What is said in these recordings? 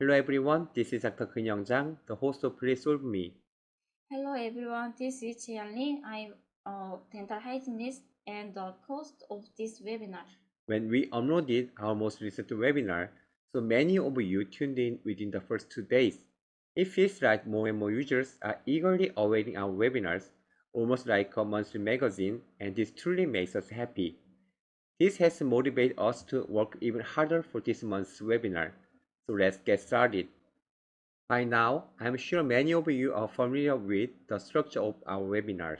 Hello everyone, this is Dr. Kyung the host of Please Solve Me. Hello everyone, this is Jianli. I'm a dental hygienist and the host of this webinar. When we uploaded our most recent webinar, so many of you tuned in within the first 2 days. It feels like more and more users are eagerly awaiting our webinars, almost like a monthly magazine, and this truly makes us happy. This has motivated us to work even harder for this month's webinar. So let's get started. By now, I'm sure many of you are familiar with the structure of our webinars.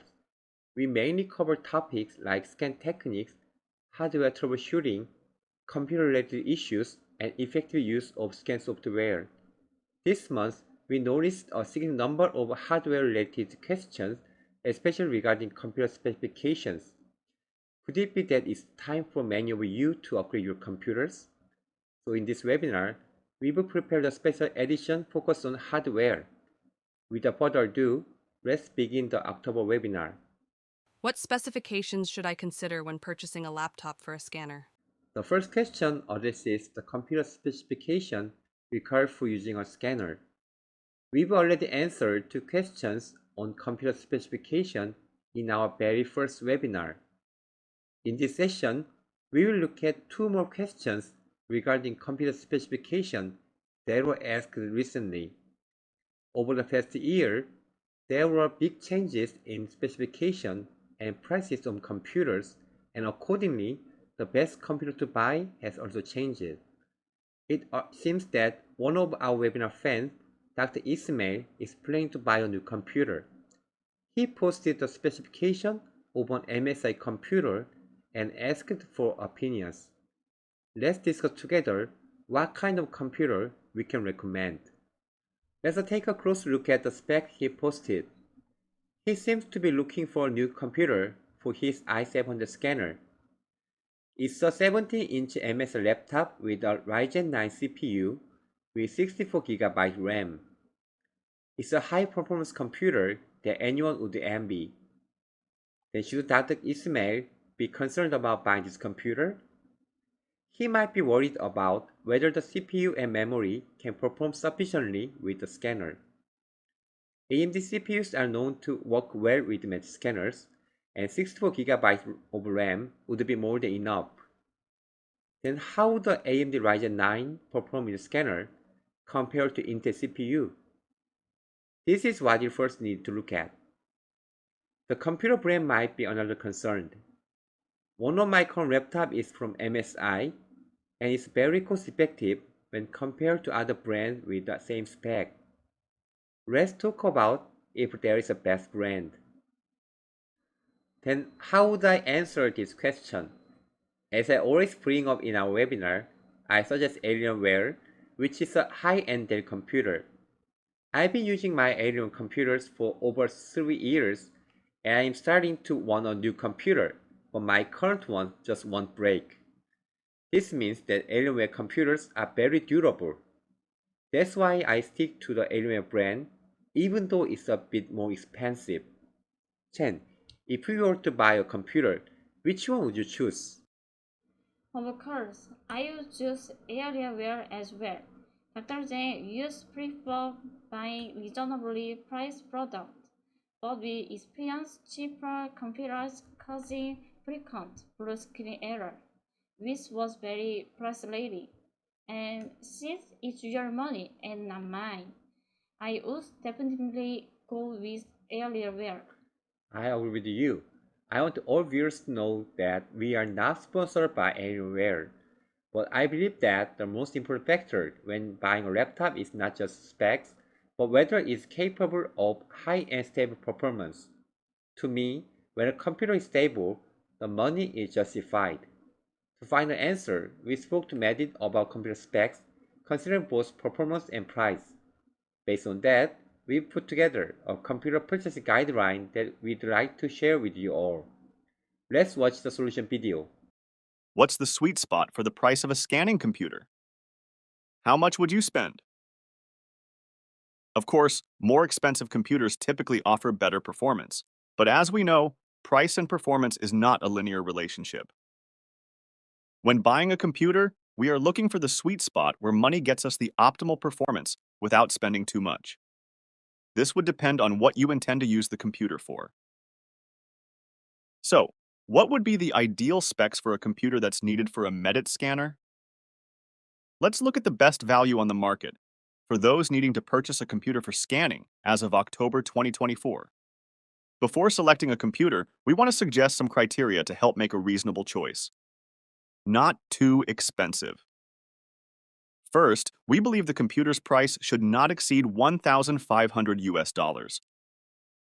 We mainly cover topics like scan techniques, hardware troubleshooting, computer-related issues, and effective use of scan software. This month, we noticed a significant number of hardware-related questions, especially regarding computer specifications. Could it be that it's time for many of you to upgrade your computers? So in this webinar, we will prepare a special edition focused on hardware. Without further ado, let's begin the October webinar. What specifications should I consider when purchasing a laptop for a scanner? The first question addresses the computer specification required for using a scanner. We've already answered two questions on computer specification in our very first webinar. In this session, we will look at two more questions regarding computer specification that were asked recently. Over the past year, there were big changes in specification and prices of computers, and accordingly, the best computer to buy has also changed. It seems that one of our webinar fans, Dr. Ismail, is planning to buy a new computer. He posted the specification of an MSI computer and asked for opinions. Let's discuss together what kind of computer we can recommend. Let's take a close look at the spec he posted. He seems to be looking for a new computer for his i700 scanner. It's a 17-inch MS laptop with a Ryzen 9 CPU with 64GB RAM. It's a high-performance computer that anyone would envy. Then should Dr. Ismail be concerned about buying this computer? He might be worried about whether the CPU and memory can perform sufficiently with the scanner. AMD CPUs are known to work well with match scanners, and 64GB of RAM would be more than enough. Then how would the AMD Ryzen 9 perform in the scanner compared to Intel CPU? This is what you first need to look at. The computer brand might be another concern. One of my current laptops is from MSI, and it's very cost effective when compared to other brands with the same spec. Let's talk about if there is a best brand. Then how would I answer this question? As I always bring up in our webinar, I suggest Alienware, which is a high-end Dell computer. I've been using my Alien computers for over 3 years, and I'm starting to want a new computer, but my current one just won't break. This means that Alienware computers are very durable. That's why I stick to the Alienware brand, even though it's a bit more expensive. Chen, if you were to buy a computer, which one would you choose? Of course, I would choose Alienware as well. Dr. J used prefer buying reasonably priced products, but we experience cheaper computers causing frequent blue screen error, which was very frustrating. And since it's your money and not mine, I would definitely go with Alienware. I agree with you. I want all viewers to know that we are not sponsored by Alienware, but I believe that the most important factor when buying a laptop is not just specs, but whether it's capable of high and stable performance. To me, when a computer is stable, the money is justified. To find an answer, we spoke to Medit about computer specs, considering both performance and price. Based on that, we put together a computer purchasing guideline that we'd like to share with you all. Let's watch the solution video. What's the sweet spot for the price of a scanning computer? How much would you spend? Of course, more expensive computers typically offer better performance, but as we know, price and performance is not a linear relationship. When buying a computer, we are looking for the sweet spot where money gets us the optimal performance without spending too much. This would depend on what you intend to use the computer for. So, what would be the ideal specs for a computer that's needed for a Medit scanner? Let's look at the best value on the market for those needing to purchase a computer for scanning as of October 2024. Before selecting a computer, we want to suggest some criteria to help make a reasonable choice. Not too expensive. First, we believe the computer's price should not exceed $1,500.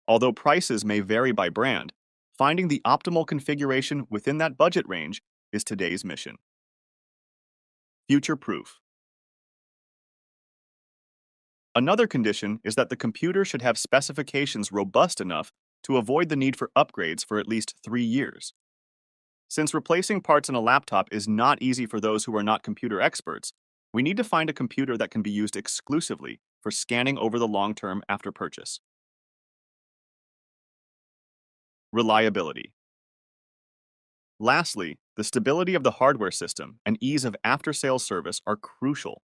Although prices may vary by brand, finding the optimal configuration within that budget range is today's mission. Future-proof. Another condition is that the computer should have specifications robust enough to avoid the need for upgrades for at least 3 years. Since replacing parts in a laptop is not easy for those who are not computer experts, we need to find a computer that can be used exclusively for scanning over the long term after purchase. Reliability. Lastly, the stability of the hardware system and ease of after-sales service are crucial.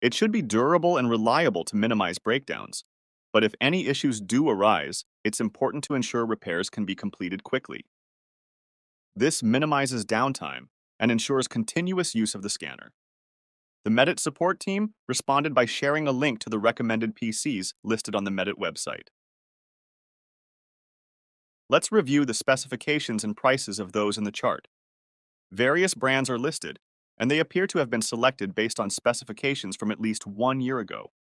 It should be durable and reliable to minimize breakdowns, but if any issues do arise, it's important to ensure repairs can be completed quickly. This minimizes downtime and ensures continuous use of the scanner. The Medit support team responded by sharing a link to the recommended PCs listed on the Medit website. Let's review the specifications and prices of those in the chart. Various brands are listed, and they appear to have been selected based on specifications from at least 1 year ago.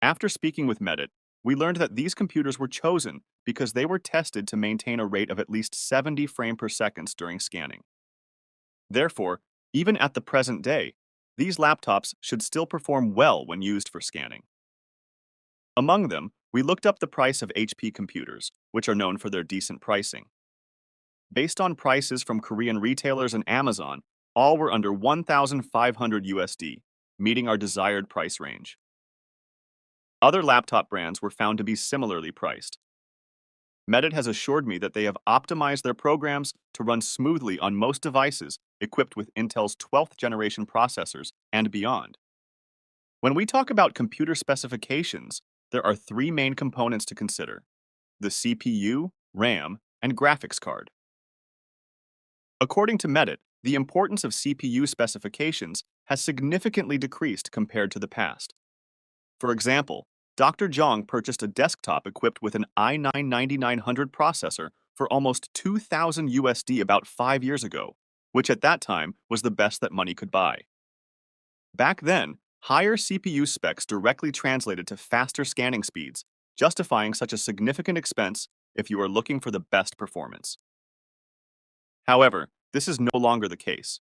After speaking with Medit, we learned that these computers were chosen because they were tested to maintain a rate of at least 70 frames per second during scanning. Therefore, even at the present day, these laptops should still perform well when used for scanning. Among them, we looked up the price of HP computers, which are known for their decent pricing. Based on prices from Korean retailers and Amazon, all were under $1,500, meeting our desired price range. Other laptop brands were found to be similarly priced. Medit has assured me that they have optimized their programs to run smoothly on most devices equipped with Intel's 12th generation processors and beyond. When we talk about computer specifications, there are 3 main components to consider: the CPU, RAM, and graphics card. According to Medit, the importance of CPU specifications has significantly decreased compared to the past. For example, Dr. Zhang purchased a desktop equipped with an i9-9900 processor for almost $2,000 about 5 years ago, which at that time was the best that money could buy. Back then, higher CPU specs directly translated to faster scanning speeds, justifying such a significant expense if you are looking for the best performance. However, this is no longer the case.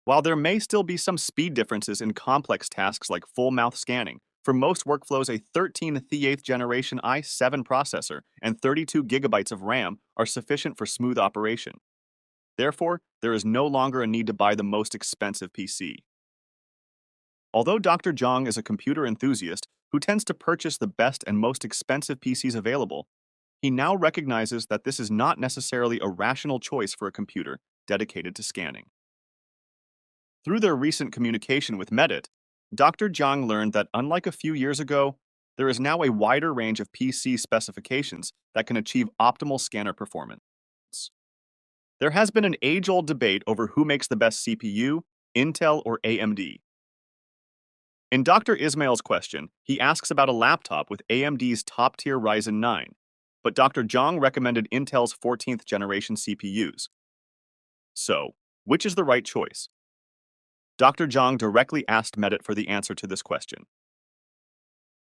While there may still be some speed differences in complex tasks like full-mouth scanning, for most workflows a 13th 8th generation i7 processor and 32 gigabytes of RAM are sufficient for smooth operation. Therefore, there is no longer a need to buy the most expensive PC. Although Dr. Zhang is a computer enthusiast who tends to purchase the best and most expensive PCs available, he now recognizes that this is not necessarily a rational choice for a computer dedicated to scanning. Through their recent communication with Medit, Dr. Zhang learned that unlike a few years ago, there is now a wider range of PC specifications that can achieve optimal scanner performance. There has been an age-old debate over who makes the best CPU, Intel or AMD. In Dr. Ismail's question, he asks about a laptop with AMD's top-tier Ryzen 9, but Dr. Zhang recommended Intel's 14th generation CPUs. So, which is the right choice? Dr. Zhang directly asked Medit for the answer to this question.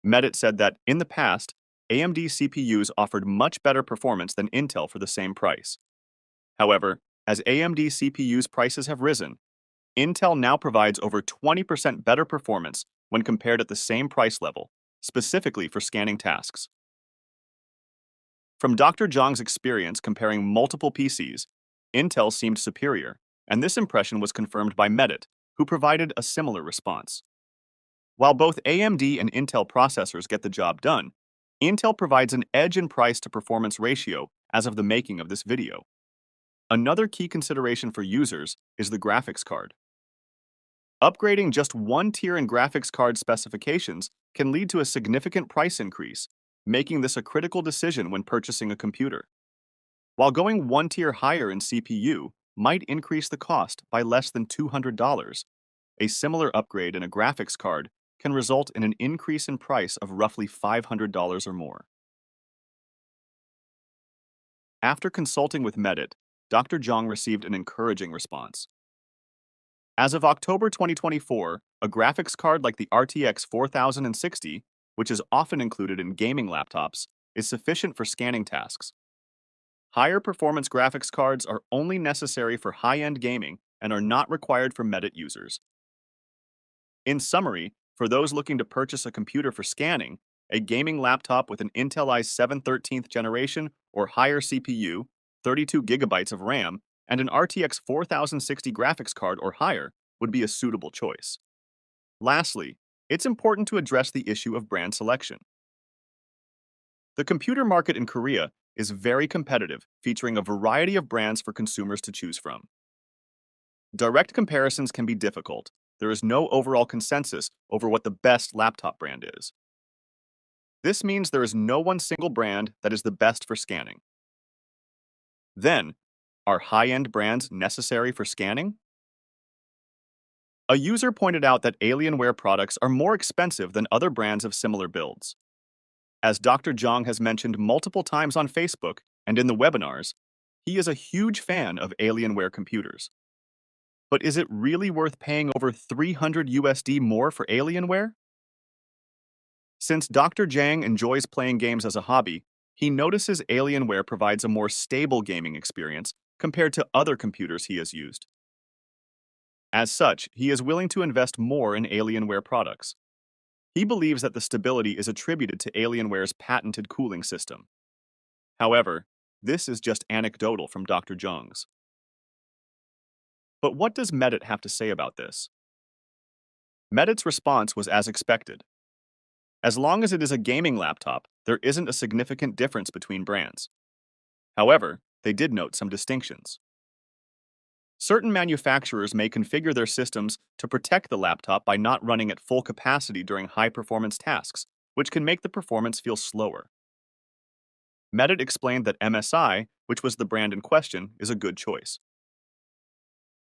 Medit said that, in the past, AMD CPUs offered much better performance than Intel for the same price. However, as AMD CPUs prices have risen, Intel now provides over 20% better performance when compared at the same price level, specifically for scanning tasks. From Dr. Zhang's experience comparing multiple PCs, Intel seemed superior, and this impression was confirmed by Medit, who provided a similar response. While both AMD and Intel processors get the job done, Intel provides an edge in price-to-performance ratio as of the making of this video. Another key consideration for users is the graphics card. Upgrading just one tier in graphics card specifications can lead to a significant price increase, making this a critical decision when purchasing a computer. While going one tier higher in CPU might increase the cost by less than $200, a similar upgrade in a graphics card can result in an increase in price of roughly $500 or more. After consulting with Medit, Dr. Zhang received an encouraging response. As of October 2024, a graphics card like the RTX 4060, which is often included in gaming laptops, is sufficient for scanning tasks. Higher performance graphics cards are only necessary for high-end gaming and are not required for Medit users. In summary, for those looking to purchase a computer for scanning, a gaming laptop with an Intel i7 13th generation or higher CPU, 32 gigabytes of RAM, and an RTX 4060 graphics card or higher would be a suitable choice. Lastly, it's important to address the issue of brand selection. The computer market in Korea is very competitive, featuring a variety of brands for consumers to choose from. Direct comparisons can be difficult. There is no overall consensus over what the best laptop brand is. This means there is no one single brand that is the best for scanning. Then, are high-end brands necessary for scanning? A user pointed out that Alienware products are more expensive than other brands of similar builds. As Dr. Zhang has mentioned multiple times on Facebook and in the webinars, he is a huge fan of Alienware computers. But is it really worth paying over $300 more for Alienware? Since Dr. Zhang enjoys playing games as a hobby, he notices Alienware provides a more stable gaming experience compared to other computers he has used. As such, he is willing to invest more in Alienware products. He believes that the stability is attributed to Alienware's patented cooling system. However, this is just anecdotal from Dr. Zhang's. But what does Medit have to say about this? Medit's response was as expected. As long as it is a gaming laptop, there isn't a significant difference between brands. However, they did note some distinctions. Certain manufacturers may configure their systems to protect the laptop by not running at full capacity during high-performance tasks, which can make the performance feel slower. Medit explained that MSI, which was the brand in question, is a good choice.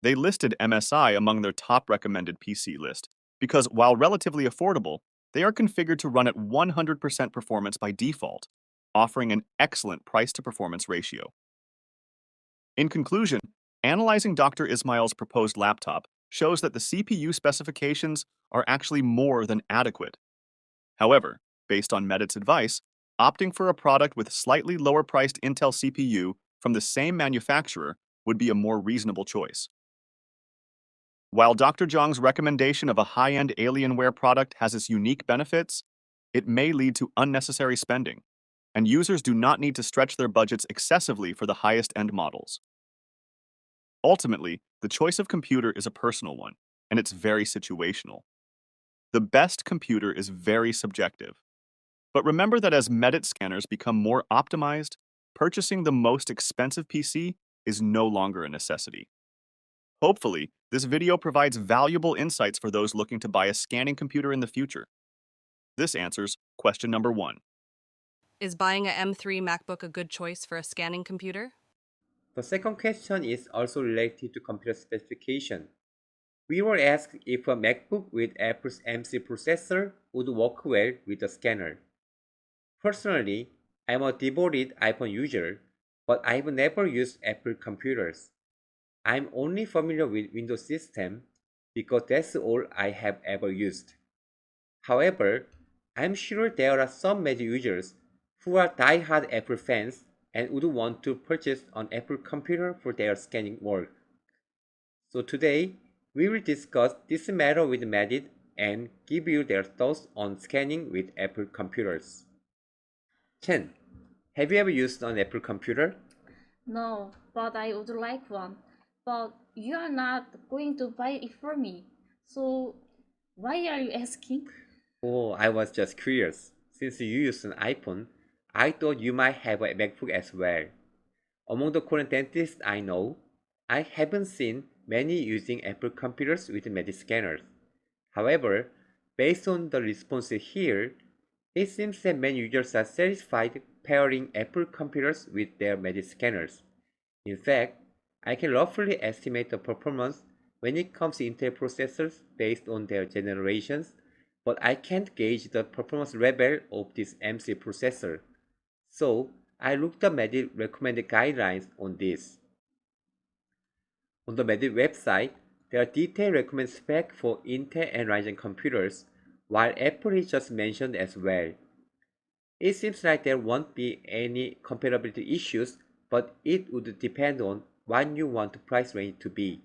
They listed MSI among their top recommended PC list because, while relatively affordable, they are configured to run at 100% performance by default, offering an excellent price-to-performance ratio. In conclusion, analyzing Dr. Ismail's proposed laptop shows that the CPU specifications are actually more than adequate. However, based on Medit's advice, opting for a product with slightly lower-priced Intel CPU from the same manufacturer would be a more reasonable choice. While Dr. Zhang's recommendation of a high-end Alienware product has its unique benefits, it may lead to unnecessary spending, and users do not need to stretch their budgets excessively for the highest-end models. Ultimately, the choice of computer is a personal one, and it's very situational. The best computer is very subjective. But remember that as Medit scanners become more optimized, purchasing the most expensive PC is no longer a necessity. Hopefully, this video provides valuable insights for those looking to buy a scanning computer in the future. This answers question number 1. Is buying a M3 MacBook a good choice for a scanning computer? The second question is also related to computer specification. We were asked if a MacBook with Apple's M3 processor would work well with the scanner. Personally, I'm a devoted iPhone user, but I've never used Apple computers. I'm only familiar with Windows system because that's all I have ever used. However, I'm sure there are some major users who are die-hard Apple fans and would want to purchase an Apple computer for their scanning work. So today, we will discuss this matter with Medit and give you their thoughts on scanning with Apple computers. Chen, have you ever used an Apple computer? No, but I would like one. But you are not going to buy it for me. So why are you asking? Oh, I was just curious. Since you use an iPhone, I thought you might have a MacBook as well. Among the Korean dentists I know, I haven't seen many using Apple computers with MEDI scanners. However, based on the responses here, it seems that many users are satisfied pairing Apple computers with their MEDI scanners. In fact, I can roughly estimate the performance when it comes to Intel processors based on their generations, but I can't gauge the performance level of this M3 processor. So, I looked up Medit recommended guidelines on this. On the Medit website, there are detailed recommended specs for Intel and Ryzen computers, while Apple is just mentioned as well. It seems like there won't be any compatibility issues, but it would depend on what you want the price range to be.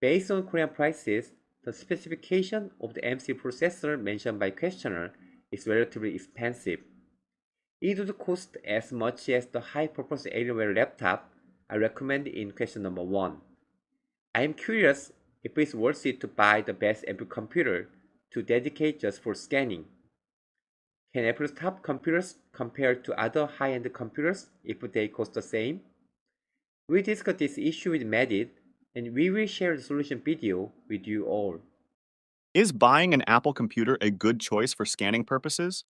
Based on Korean prices, the specification of the MC processor mentioned by questioner is relatively expensive. It would cost as much as the high-performance Alienware laptop I recommend in question number 1. I am curious if it's worth it to buy the best Apple computer to dedicate just for scanning. Can Apple's top computers compare to other high-end computers if they cost the same? We discussed this issue with Medit, and we will share the solution video with you all. Is buying an Apple computer a good choice for scanning purposes?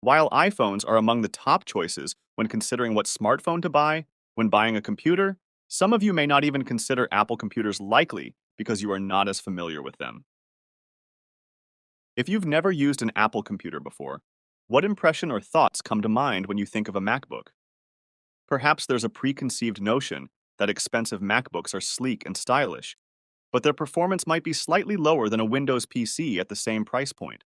While iPhones are among the top choices when considering what smartphone to buy, when buying a computer, some of you may not even consider Apple computers likely because you are not as familiar with them. If you've never used an Apple computer before, what impression or thoughts come to mind when you think of a MacBook? Perhaps there's a preconceived notion that expensive MacBooks are sleek and stylish, but their performance might be slightly lower than a Windows PC at the same price point.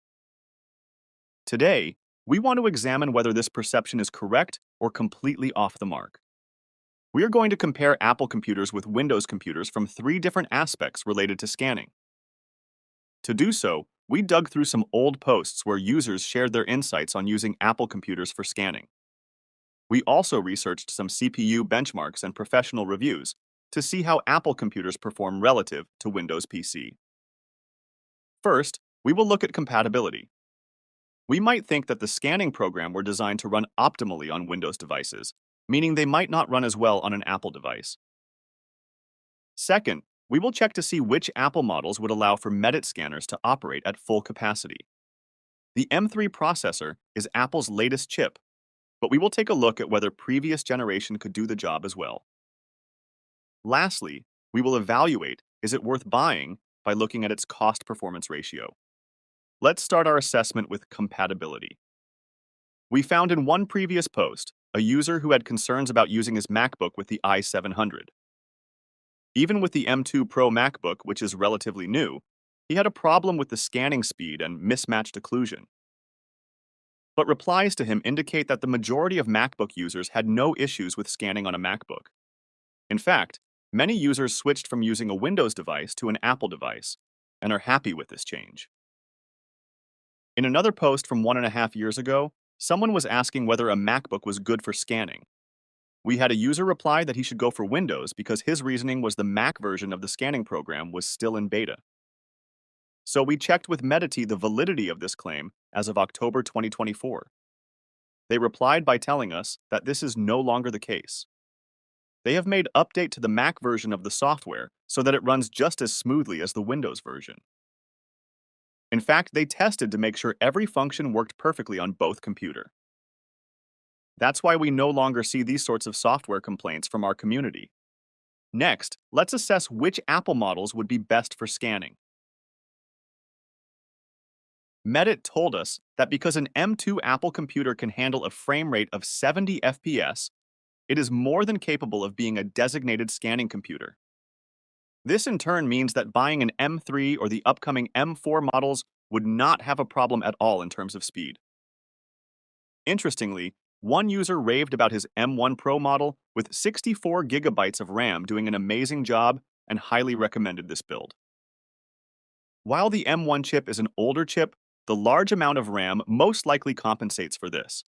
Today, we want to examine whether this perception is correct or completely off the mark. We are going to compare Apple computers with Windows computers from 3 different aspects related to scanning. To do so, we dug through some old posts where users shared their insights on using Apple computers for scanning. We also researched some CPU benchmarks and professional reviews to see how Apple computers perform relative to Windows PC. First, we will look at compatibility. We might think that the scanning program were designed to run optimally on Windows devices, meaning they might not run as well on an Apple device. Second, we will check to see which Apple models would allow for Medit scanners to operate at full capacity. The M3 processor is Apple's latest chip, but we will take a look at whether previous generation could do the job as well. Lastly, we will evaluate is it worth buying by looking at its cost-performance ratio. Let's start our assessment with compatibility. We found in one previous post a user who had concerns about using his MacBook with the i700. Even with the M2 Pro MacBook, which is relatively new, he had a problem with the scanning speed and mismatched occlusion. But replies to him indicate that the majority of MacBook users had no issues with scanning on a MacBook. In fact, many users switched from using a Windows device to an Apple device and are happy with this change. In another post from 1.5 years ago, someone was asking whether a MacBook was good for scanning. We had a user reply that he should go for Windows because his reasoning was the Mac version of the scanning program was still in beta. So we checked with Medity the validity of this claim as of October 2024. They replied by telling us that this is no longer the case. They have made update to the Mac version of the software so that it runs just as smoothly as the Windows version. In fact, they tested to make sure every function worked perfectly on both computers. That's why we no longer see these sorts of software complaints from our community. Next, let's assess which Apple models would be best for scanning. Medit told us that because an M2 Apple computer can handle a frame rate of 70 FPS, it is more than capable of being a designated scanning computer. This in turn means that buying an M3 or the upcoming M4 models would not have a problem at all in terms of speed. Interestingly, one user raved about his M1 Pro model with 64 gigabytes of RAM doing an amazing job and highly recommended this build. While the M1 chip is an older chip, the large amount of RAM most likely compensates for this.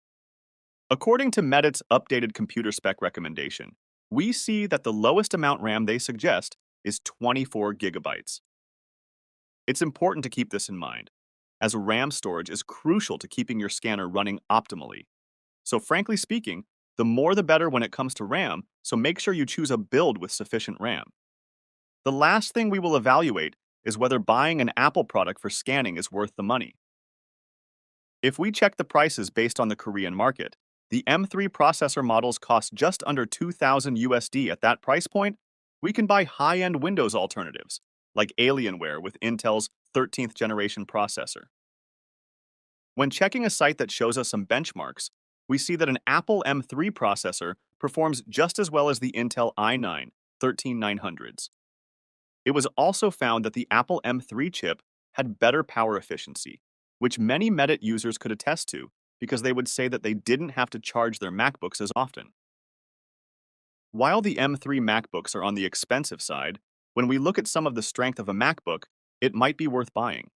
According to Medit's updated computer spec recommendation, we see that the lowest amount RAM they suggest is 24 gigabytes. It's important to keep this in mind, as RAM storage is crucial to keeping your scanner running optimally. So frankly speaking, the more the better when it comes to RAM, so make sure you choose a build with sufficient RAM. The last thing we will evaluate is whether buying an Apple product for scanning is worth the money. If we check the prices based on the Korean market, the M3 processor models cost just under 2,000 USD. At that price point, we can buy high-end Windows alternatives, like Alienware with Intel's 13th generation processor. When checking a site that shows us some benchmarks, we see that an Apple M3 processor performs just as well as the Intel i9 13900s. It was also found that the Apple M3 chip had better power efficiency, which many Medit users could attest to because they would say that they didn't have to charge their MacBooks as often. While the M3 MacBooks are on the expensive side, when we look at some of the strength of a MacBook, it might be worth buying.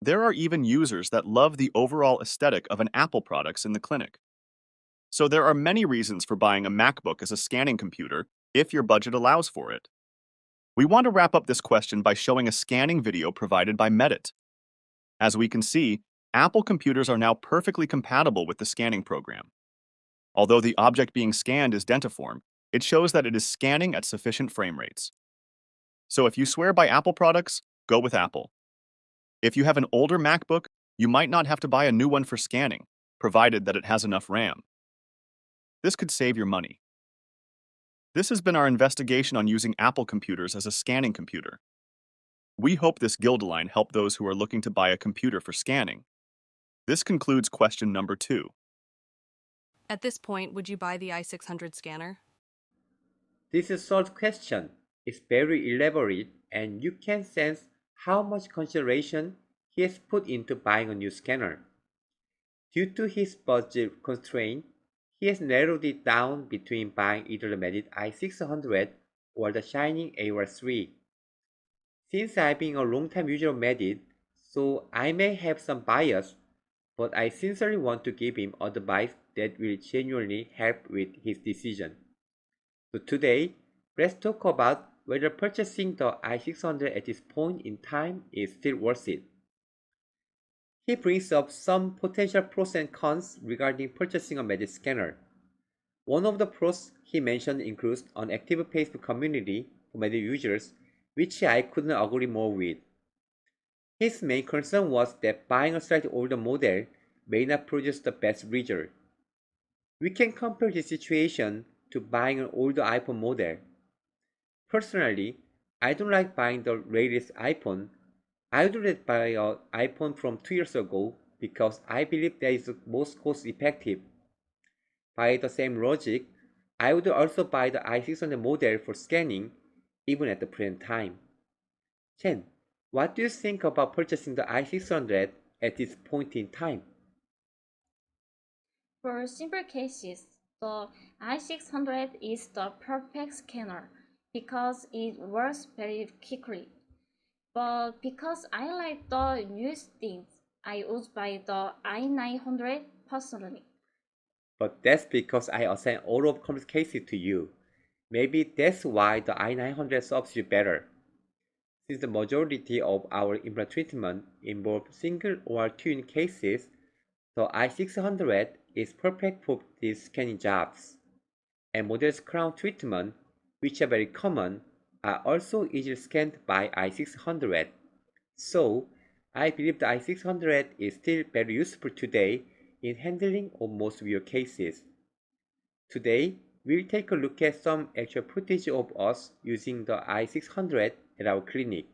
There are even users that love the overall aesthetic of an Apple products in the clinic. So there are many reasons for buying a MacBook as a scanning computer if your budget allows for it. We want to wrap up this question by showing a scanning video provided by Medit. As we can see, Apple computers are now perfectly compatible with the scanning program. Although the object being scanned is dentiform, it shows that it is scanning at sufficient frame rates. So if you swear by Apple products, go with Apple. If you have an older MacBook, you might not have to buy a new one for scanning, provided that it has enough RAM. This could save your money. This has been our investigation on using Apple computers as a scanning computer. We hope this guideline helped those who are looking to buy a computer for scanning. This concludes question number 2. At this point, would you buy the i600 scanner? This short question is very elaborate and you can sense how much consideration he has put into buying a new scanner. Due to his budget constraint, he has narrowed it down between buying either the Medit i600 or the shining AOR3. Since I've been a long-time user of Medit, so I may have some bias, but I sincerely want to give him advice that will genuinely help with his decision. So today, let's talk about whether purchasing the i600 at this point in time is still worth it. He brings up some potential pros and cons regarding purchasing a Medit scanner. One of the pros he mentioned includes an active Facebook community for Medit users, which I couldn't agree more with. His main concern was that buying a slightly older model may not produce the best result. We can compare this situation to buying an older iPhone model. Personally, I don't like buying the latest iPhone. I would rather buy an iPhone from 2 years ago because I believe that is the most cost effective. By the same logic, I would also buy the i600 model for scanning even at the present time. Chen, what do you think about purchasing the i600 at this point in time? For simple cases, the i600 is the perfect scanner because it works very quickly. But because I like the newest things, I would buy the i900 personally. But that's because I assign all of complex cases to you. Maybe that's why the i900 serves you better. Since the majority of our implant treatment involve single or twin cases, the i600 is perfect for these scanning jobs. And models crown treatment, which are very common, are also easily scanned by i600. So, I believe the i600 is still very useful today in handling of most of your cases. Today, we'll take a look at some actual footage of us using the i600 at our clinic.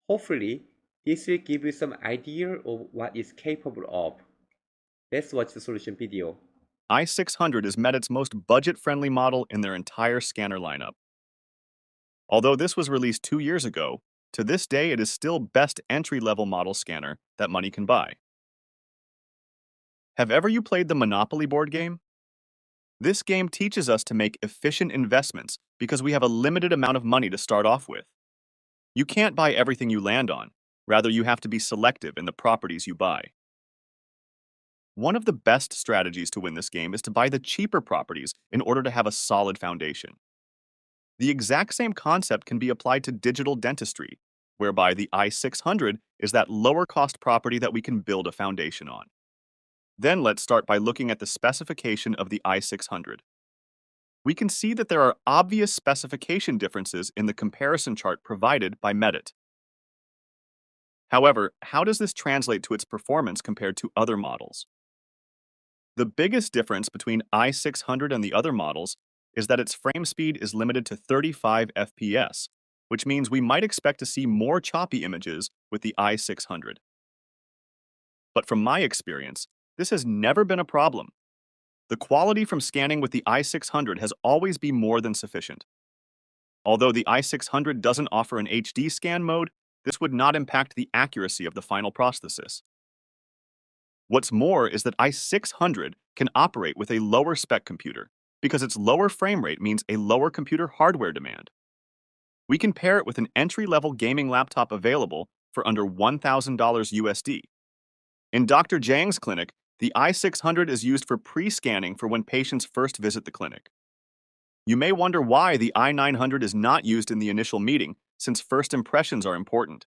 Hopefully, this will give you some idea of what it's capable of. Let's watch the solution video. i600 is Medit's most budget-friendly model in their entire scanner lineup. Although this was released 2 years ago, to this day it is still best entry-level model scanner that money can buy. Have ever you played the Monopoly board game? This game teaches us to make efficient investments because we have a limited amount of money to start off with. You can't buy everything you land on. Rather, you have to be selective in the properties you buy. One of the best strategies to win this game is to buy the cheaper properties in order to have a solid foundation. The exact same concept can be applied to digital dentistry, whereby the i600 is that lower cost property that we can build a foundation on. Then let's start by looking at the specification of the i600. we can see that there are obvious specification differences in the comparison chart provided by Medit. However, how does this translate to its performance compared to other models? The biggest difference between i600 and the other models is that its frame speed is limited to 35 FPS, which means we might expect to see more choppy images with the i600. But from my experience, this has never been a problem. The quality from scanning with the i600 has always been more than sufficient. Although the i600 doesn't offer an HD scan mode, this would not impact the accuracy of the final prosthesis. What's more is that i600 can operate with a lower spec computer, because its lower frame rate means a lower computer hardware demand. We can pair it with an entry-level gaming laptop available for under $1,000 USD. In Dr. Zhang's clinic, the i600 is used for pre-scanning for when patients first visit the clinic. You may wonder why the i900 is not used in the initial meeting, since first impressions are important.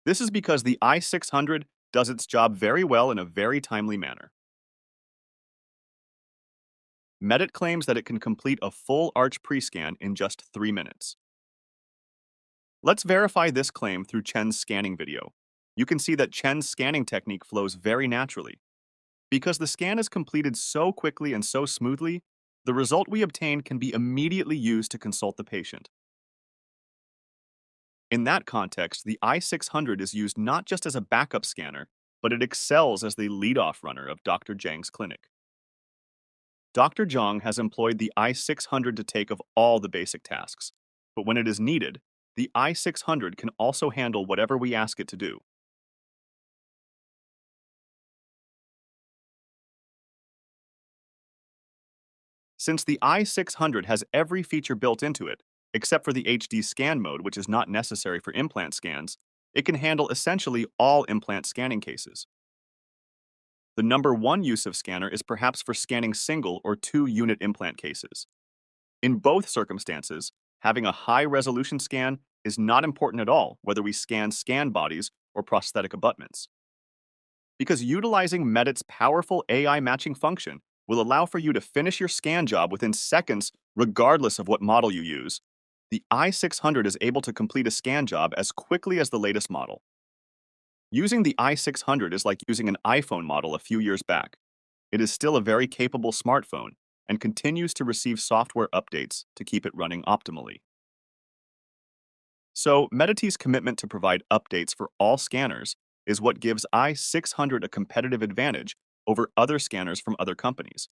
This is because the i600 does its job very well in a very timely manner. Medit claims that it can complete a full arch pre-scan in just 3 minutes. Let's verify this claim through Chen's scanning video. You can see that Chen's scanning technique flows very naturally. Because the scan is completed so quickly and so smoothly, the result we obtain can be immediately used to consult the patient. In that context, the i600 is used not just as a backup scanner, but it excels as the lead-off runner of Dr. Zhang's clinic. Dr. Zhang has employed the i600 to take of all the basic tasks, but when it is needed, the i600 can also handle whatever we ask it to do. Since the i600 has every feature built into it, except for the HD scan mode, which is not necessary for implant scans, it can handle essentially all implant scanning cases. The number one use of scanner is perhaps for scanning single or 2-unit implant cases. In both circumstances, having a high-resolution scan is not important at all whether we scan bodies or prosthetic abutments. Because utilizing Medit's powerful AI matching function will allow for you to finish your scan job within seconds regardless of what model you use, the i600 is able to complete a scan job as quickly as the latest model. Using the i600 is like using an iPhone model a few years back. It is still a very capable smartphone and continues to receive software updates to keep it running optimally. So, Mediti's commitment to provide updates for all scanners is what gives i600 a competitive advantage over other scanners from other companies.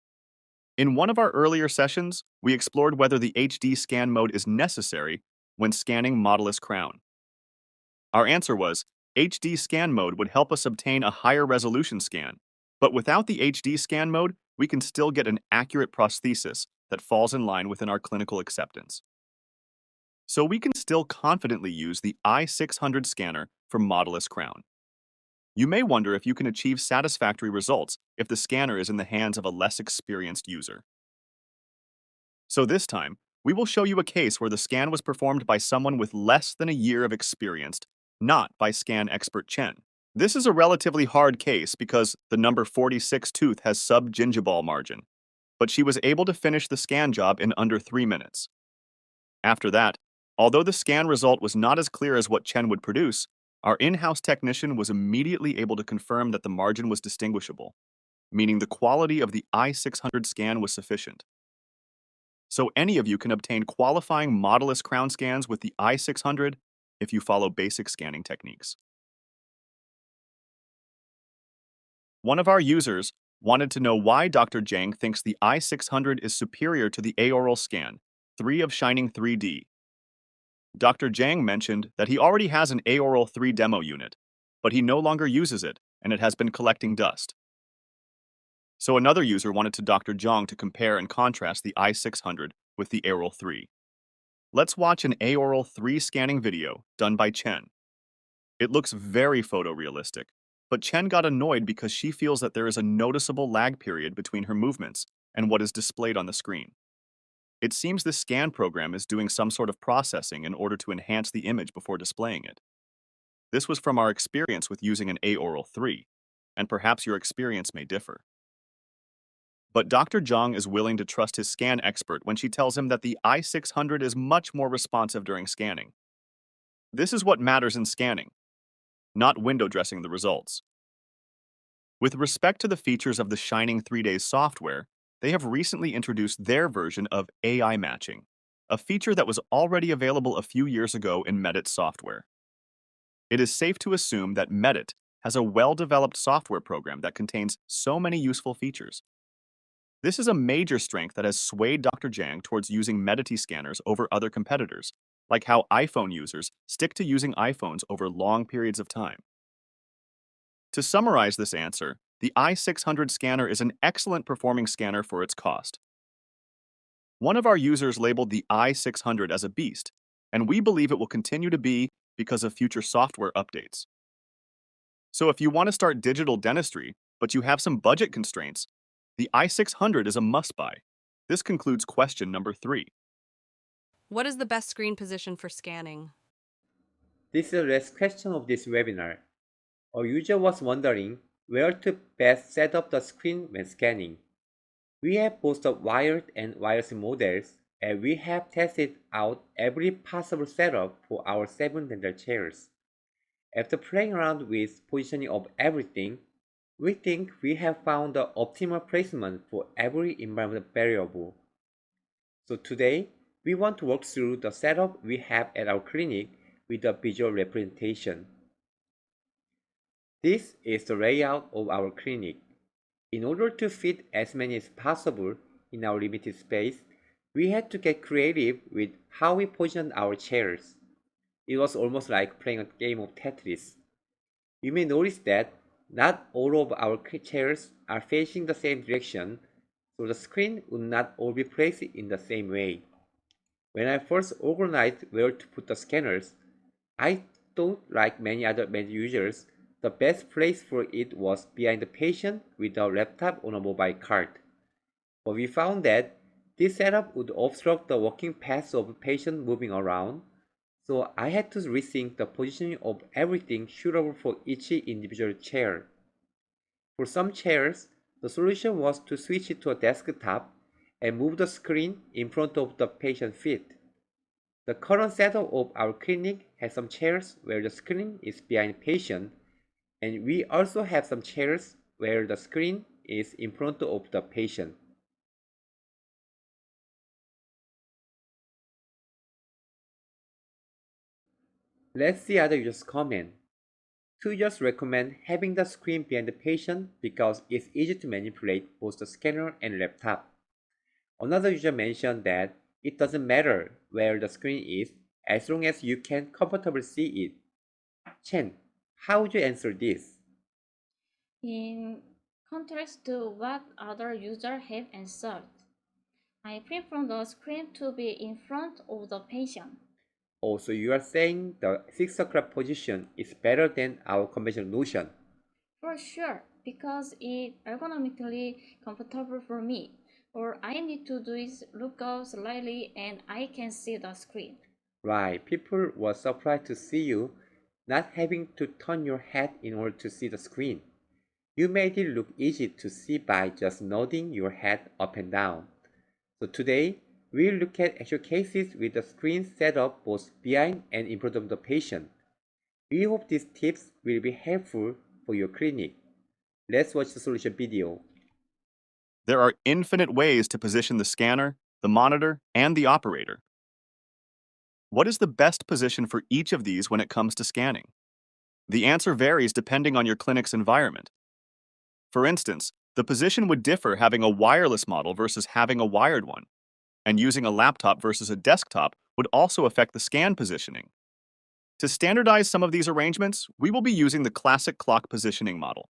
In one of our earlier sessions, we explored whether the HD scan mode is necessary when scanning Modulus Crown. Our answer was, HD scan mode would help us obtain a higher resolution scan, but without the HD scan mode, we can still get an accurate prosthesis that falls in line within our clinical acceptance. So we can still confidently use the i600 scanner for Modulus Crown. You may wonder if you can achieve satisfactory results if the scanner is in the hands of a less experienced user. So this time, we will show you a case where the scan was performed by someone with less than a year of experience, not by scan expert Chen. This is a relatively hard case because the number 46 tooth has sub-gingival margin, but she was able to finish the scan job in under 3 minutes. After that, although the scan result was not as clear as what Chen would produce, our in-house technician was immediately able to confirm that the margin was distinguishable, meaning the quality of the i600 scan was sufficient. So any of you can obtain qualifying Modulus Crown scans with the i600 if you follow basic scanning techniques. One of our users wanted to know why Dr. Zhang thinks the i600 is superior to the Aoral scan, 3 of Shining 3D. Dr. Zhang mentioned that he already has an Aoral 3 demo unit, but he no longer uses it, and it has been collecting dust. So another user wanted to Dr. Zhang to compare and contrast the i600 with the Aoral 3. Let's watch an Aoral 3 scanning video done by Chen. It looks very photorealistic, but Chen got annoyed because she feels that there is a noticeable lag period between her movements and what is displayed on the screen. It seems this scan program is doing some sort of processing in order to enhance the image before displaying it. This was from our experience with using an Aoral 3, and perhaps your experience may differ. But Dr. Zhang is willing to trust his scan expert when she tells him that the i600 is much more responsive during scanning. This is what matters in scanning, not window dressing the results. With respect to the features of the Shining 3 Days software, they have recently introduced their version of AI matching, a feature that was already available a few years ago in Medit's software. It is safe to assume that Medit has a well-developed software program that contains so many useful features. This is a major strength that has swayed Dr. Zhang towards using Medity scanners over other competitors, like how iPhone users stick to using iPhones over long periods of time. To summarize this answer, the i600 scanner is an excellent performing scanner for its cost. One of our users labeled the i600 as a beast, and we believe it will continue to be because of future software updates. So if you want to start digital dentistry, but you have some budget constraints, the i600 is a must-buy. This concludes question number 3. What is the best screen position for scanning? This is the last question of this webinar. A user was wondering where to best set up the screen when scanning. We have both the wired and wireless models, and we have tested out every possible setup for our 7 dental chairs. After playing around with positioning of everything, we think we have found the optimal placement for every environmental variable. So today, we want to walk through the setup we have at our clinic with a visual representation. This is the layout of our clinic. In order to fit as many as possible in our limited space, we had to get creative with how we positioned our chairs. It was almost like playing a game of Tetris. You may notice that not all of our chairs are facing the same direction, so the screen would not all be placed in the same way. When I first organized where to put the scanners, I thought, like many other med users, the best place for it was behind the patient with a laptop on a mobile cart. But we found that this setup would obstruct the walking paths of a patient moving around, so I had to rethink the positioning of everything suitable for each individual chair. For some chairs, the solution was to switch it to a desktop and move the screen in front of the patient's feet. The current setup of our clinic has some chairs where the screen is behind the patient, and we also have some chairs where the screen is in front of the patient. Let's see other users' comment. Two users recommend having the screen behind the patient because it's easy to manipulate both the scanner and laptop. Another user mentioned that it doesn't matter where the screen is as long as you can comfortably see it. Chen, how would you answer this? In contrast to what other users have answered, I prefer the screen to be in front of the patient. Also, you are saying the 6 o'clock position is better than our conventional notion. For sure, because it's ergonomically comfortable for me. All I need to do is look up slightly and I can see the screen. Right, people were surprised to see you not having to turn your head in order to see the screen. You made it look easy to see by just nodding your head up and down. So today, we'll look at actual cases with the screen set up both behind and in front of the patient. We hope these tips will be helpful for your clinic. Let's watch the solution video. There are infinite ways to position the scanner, the monitor, and the operator. What is the best position for each of these when it comes to scanning? The answer varies depending on your clinic's environment. For instance, the position would differ having a wireless model versus having a wired one, and using a laptop versus a desktop would also affect the scan positioning. To standardize some of these arrangements, we will be using the classic clock positioning model.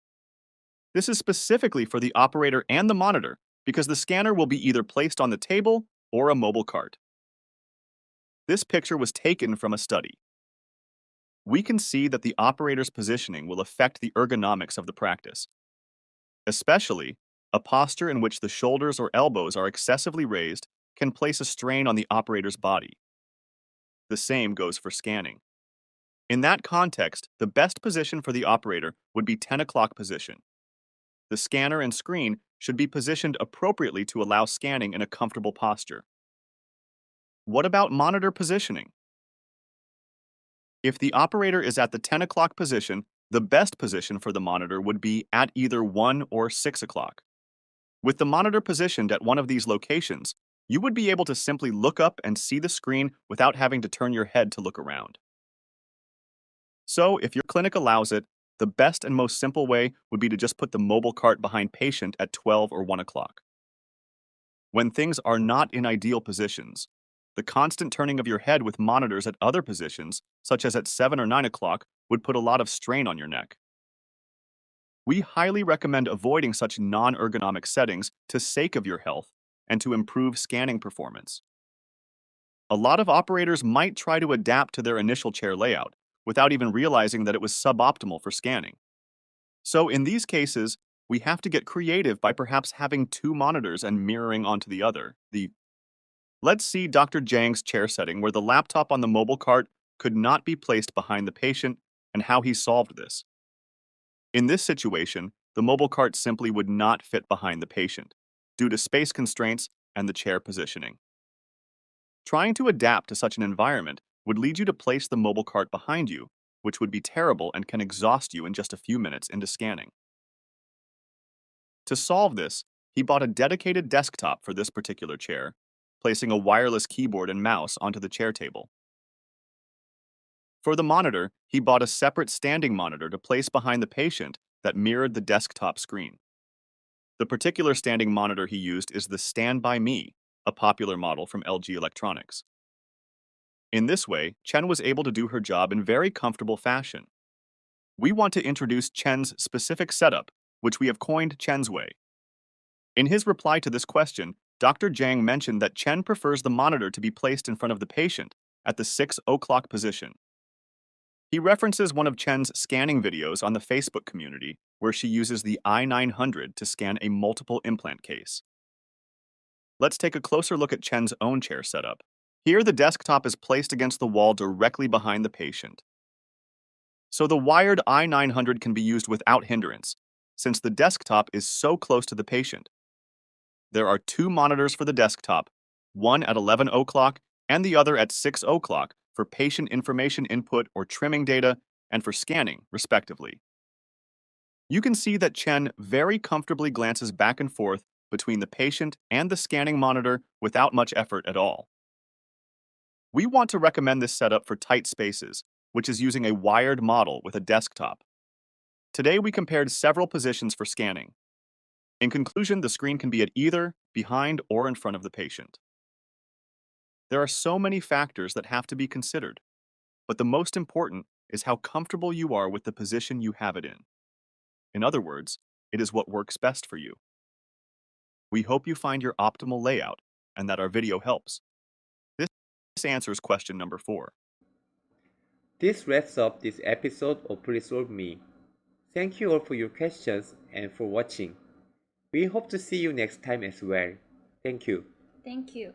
This is specifically for the operator and the monitor because the scanner will be either placed on the table or a mobile cart. This picture was taken from a study. We can see that the operator's positioning will affect the ergonomics of the practice. Especially, a posture in which the shoulders or elbows are excessively raised can place a strain on the operator's body. The same goes for scanning. In that context, the best position for the operator would be 10 o'clock position. The scanner and screen should be positioned appropriately to allow scanning in a comfortable posture. What about monitor positioning? If the operator is at the 10 o'clock position, the best position for the monitor would be at either 1 or 6 o'clock. With the monitor positioned at one of these locations, you would be able to simply look up and see the screen without having to turn your head to look around. So, if your clinic allows it, the best and most simple way would be to just put the mobile cart behind patient at 12 or 1 o'clock. When things are not in ideal positions, the constant turning of your head with monitors at other positions, such as at 7 or 9 o'clock, would put a lot of strain on your neck. We highly recommend avoiding such non-ergonomic settings to sake of your health and to improve scanning performance. A lot of operators might try to adapt to their initial chair layout without even realizing that it was suboptimal for scanning. So in these cases, we have to get creative by perhaps having two monitors and mirroring onto the other. Let's see Dr. Jang's chair setting where the laptop on the mobile cart could not be placed behind the patient and how he solved this. In this situation, the mobile cart simply would not fit behind the patient due to space constraints and the chair positioning. Trying to adapt to such an environment would lead you to place the mobile cart behind you, which would be terrible and can exhaust you in just a few minutes into scanning. To solve this, he bought a dedicated desktop for this particular chair, placing a wireless keyboard and mouse onto the chair table. For the monitor, he bought a separate standing monitor to place behind the patient that mirrored the desktop screen. The particular standing monitor he used is the Stand By Me, a popular model from LG Electronics. In this way, Chen was able to do her job in very comfortable fashion. We want to introduce Chen's specific setup, which we have coined Chen's Way. In his reply to this question, Dr. Jang mentioned that Chen prefers the monitor to be placed in front of the patient at the 6 o'clock position. He references one of Chen's scanning videos on the Facebook community where she uses the i900 to scan a multiple implant case. Let's take a closer look at Chen's own chair setup. Here, the desktop is placed against the wall directly behind the patient. So the wired i900 can be used without hindrance, since the desktop is so close to the patient. There are two monitors for the desktop, one at 11 o'clock and the other at 6 o'clock for patient information input or trimming data and for scanning, respectively. You can see that Chen very comfortably glances back and forth between the patient and the scanning monitor without much effort at all. We want to recommend this setup for tight spaces, which is using a wired model with a desktop. Today we compared several positions for scanning. In conclusion, the screen can be at either, behind, or in front of the patient. There are so many factors that have to be considered, but the most important is how comfortable you are with the position you have it in. In other words, it is what works best for you. We hope you find your optimal layout and that our video helps. This answers question number 4. This wraps up this episode of Please Solve Me. Thank you all for your questions and for watching. We hope to see you next time as well. Thank you. Thank you.